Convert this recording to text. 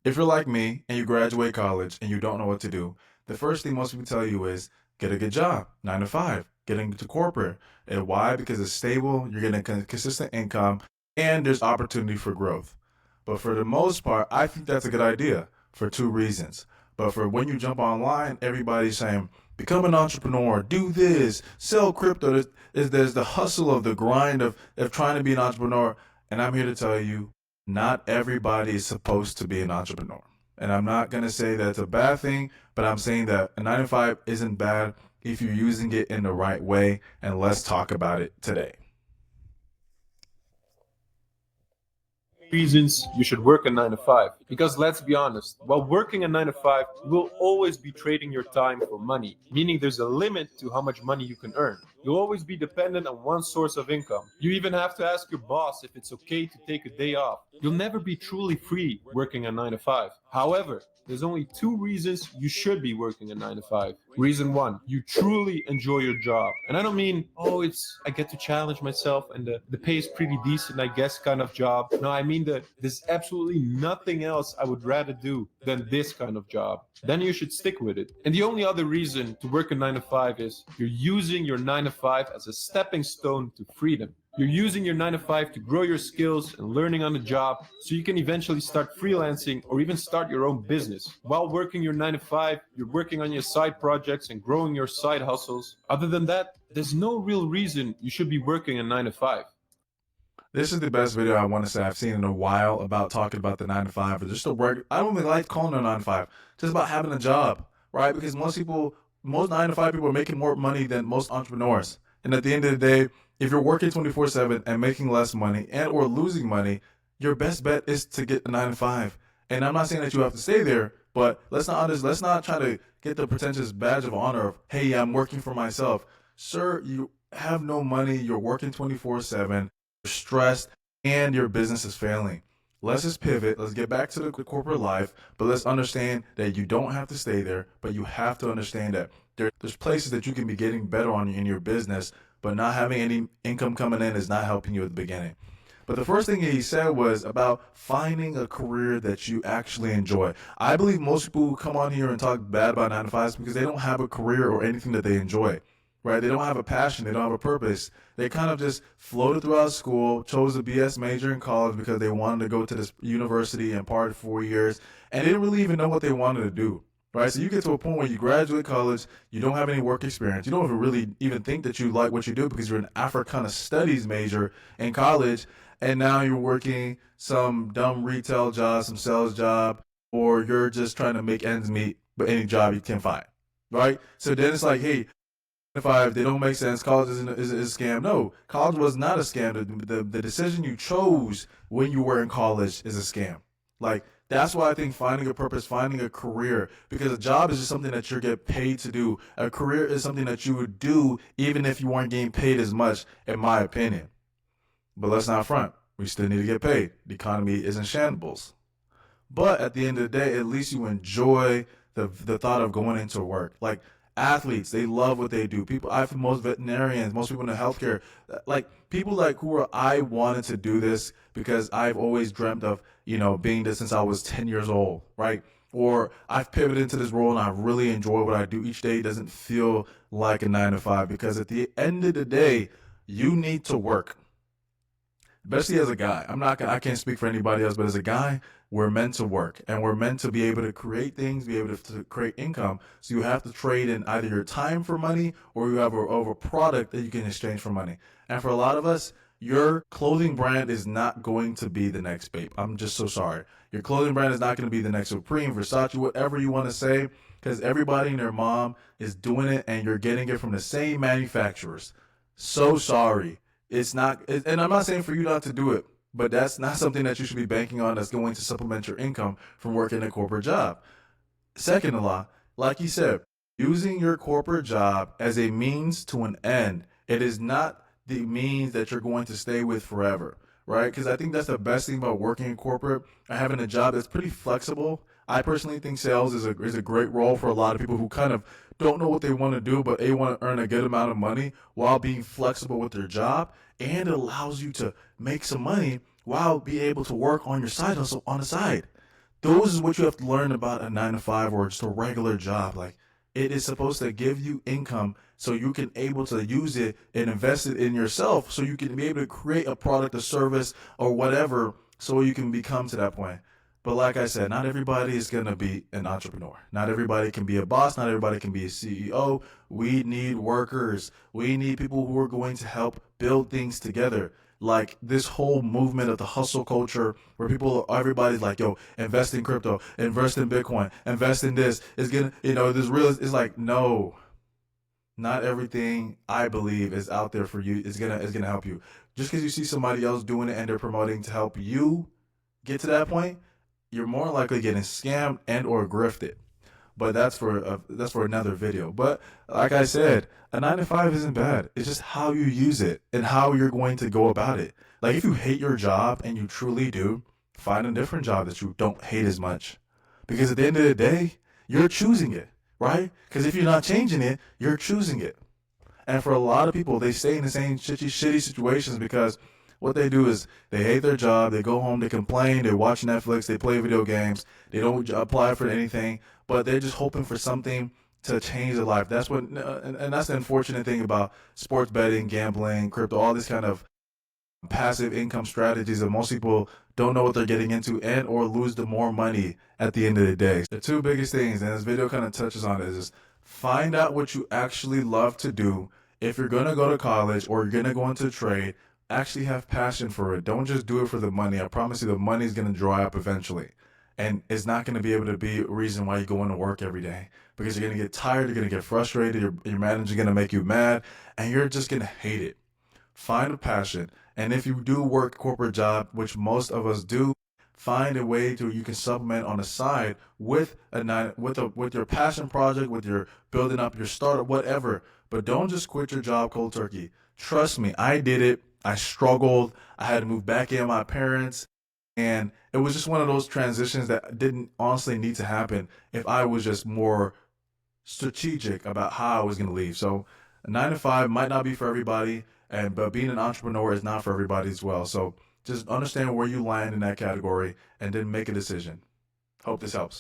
If you're like me and you graduate college and you don't know what to do, the first thing most people tell you is get a good job, 9 to 5, get into corporate. And why? Because it's stable, you're getting a consistent income, and there's opportunity for growth. But for the most part, I think that's a good idea for two reasons. But for when you jump online, everybody's saying, become an entrepreneur, do this, sell crypto. There's the hustle of the grind of trying to be an entrepreneur. And I'm here to tell you, not everybody is supposed to be an entrepreneur. And I'm not going to say that's a bad thing, but I'm saying that a 9 to 5 isn't bad if you're using it in the right way. And let's talk about it today. Reasons you should work a 9 to 5. Because let's be honest, while working a 9 to 5, you will always be trading your time for money, meaning there's a limit to how much money you can earn. You'll always be dependent on one source of income. You even have to ask your boss if it's okay to take a day off. You'll never be truly free working a 9 to 5. However, there's only two reasons you should be working a 9 to 5. Reason one, you truly enjoy your job. And I don't mean, oh, I get to challenge myself and the pay is pretty decent, I guess, kind of job. No, I mean that there's absolutely nothing else I would rather do than this kind of job. Then you should stick with it. And the only other reason to work a 9 to 5 is you're using your 9 to 5 as a stepping stone to freedom. You're using your 9 to 5 to grow your skills and learning on the job so you can eventually start freelancing or even start your own business. While working your 9 to 5, you're working on your side projects and growing your side hustles. Other than that, there's no real reason you should be working a 9 to 5. This is the best video I want to say I've seen in a while about talking about the 9 to 5 or just the work. I don't even like calling it a 9 to 5, just about having a job, right? Because most 9 to 5 people are making more money than most entrepreneurs. And at the end of the day, if you're working 24/7 and making less money and or losing money, your best bet is to get a 9 to 5. And I'm not saying that you have to stay there, but let's not try to get the pretentious badge of honor of, hey, I'm working for myself. Sir, you have no money, you're working 24/7, you're stressed, and your business is failing. Let's just pivot. Let's get back to the corporate life, but let's understand that you don't have to stay there, but you have to understand that there's places that you can be getting better on in your business, but not having any income coming in is not helping you at the beginning. But the first thing he said was about finding a career that you actually enjoy. I believe most people who come on here and talk bad about 9 to 5s because they don't have a career or anything that they enjoy, right? They don't have a passion. They don't have a purpose. They kind of just floated throughout school, chose a BS major in college because they wanted to go to this university and part 4 years, and they didn't really even know what they wanted to do. Right, so you get to a point where you graduate college, you don't have any work experience, you don't even really even think that you like what you do because you're an Africana studies major in college, and now you're working some dumb retail job, some sales job, or you're just trying to make ends meet, but any job you can find, right? So then it's like, hey, if they don't make sense, college is a scam. No, college was not a scam. The decision you chose when you were in college is a scam. Like, that's why I think finding a purpose, finding a career, because a job is just something that you get paid to do. A career is something that you would do even if you weren't getting paid as much, in my opinion. But let's not front. We still need to get paid. The economy is in shambles. But at the end of the day, at least you enjoy the thought of going into work. Like athletes, they love what they do. People, I for most veterinarians, most people in the healthcare, like people like who are, I wanted to do this because I've always dreamt of, being this since I was 10 years old, right? Or I've pivoted into this role and I really enjoy what I do each day. It doesn't feel like a 9 to 5 because at the end of the day, you need to work, especially as a guy. I can't speak for anybody else, but as a guy, we're meant to work and we're meant to be able to create things, be able to create income. So you have to trade in either your time for money or you have a product that you can exchange for money. And for a lot of us, your clothing brand is not going to be the next Bape. I'm just so sorry. Your clothing brand is not going to be the next Supreme, Versace, whatever you want to say, because everybody and their mom is doing it and you're getting it from the same manufacturers. So sorry. It's not, and I'm not saying for you not to do it, but that's not something that you should be banking on that's going to supplement your income from working a corporate job. Second of all, like you said, using your corporate job as a means to an end. It is not the means that you're going to stay with forever, right? Because I think that's the best thing about working in corporate and having a job that's pretty flexible. I personally think sales is a great role for a lot of people who kind of don't know what they want to do, but they want to earn a good amount of money while being flexible with their job, and it allows you to make some money while be able to work on your side hustle on the side. Those is what you have to learn about a 9 to 5 or just a regular job. Like, it is supposed to give you income so you can able to use it and invest it in yourself so you can be able to create a product or service or whatever so you can become to that point. But like I said, not everybody is going to be an entrepreneur. Not everybody can be a boss. Not everybody can be a CEO. We need workers. We need people who are going to help build things together. Like this whole movement of the hustle culture where everybody's like, yo, invest in crypto, invest in Bitcoin, invest in this. It's gonna, this real, it's like, no, not everything I believe is out there for you is gonna help you. Just because you see somebody else doing it and they're promoting to help you get to that point, you're more likely getting scammed and or grifted. But that's for another video. But like I said, a 9 to 5 isn't bad. It's just how you use it and how you're going to go about it. Like if you hate your job and you truly do, find a different job that you don't hate as much. Because at the end of the day, you're choosing it, right? Because if you're not changing it, you're choosing it. And for a lot of people, they stay in the same shitty situations because what they do is they hate their job, they go home, they complain, they watch Netflix, they play video games, they don't apply for anything, but they're just hoping for something to change their life. That's what, and that's the unfortunate thing about sports betting, gambling, crypto, all these kind of passive income strategies that most people don't know what they're getting into and or lose the more money at the end of the day. The two biggest things, and this video kind of touches on it, is just find out what you actually love to do. If you're gonna go to college or you're gonna go into trade, actually have passion for it. Don't just do it for the money. I promise you the money is gonna dry up eventually. And it's not gonna be able to be a reason why you go into work every day. Because you're gonna get tired, you're gonna get frustrated, your manager's gonna make you mad, and you're just gonna hate it. Find a passion. And if you do work a corporate job, which most of us do, find a way to you can supplement on the side with with your passion project, with your building up your startup, whatever. But don't just quit your job cold turkey. Trust me, I did it. I struggled. I had to move back in with my parents. And it was just one of those transitions that didn't honestly need to happen if I was just more strategic about how I was going to leave. So a 9 to 5 might not be for everybody, and but being an entrepreneur is not for everybody as well. So just understand where you land in that category and then make a decision. Hope this helps.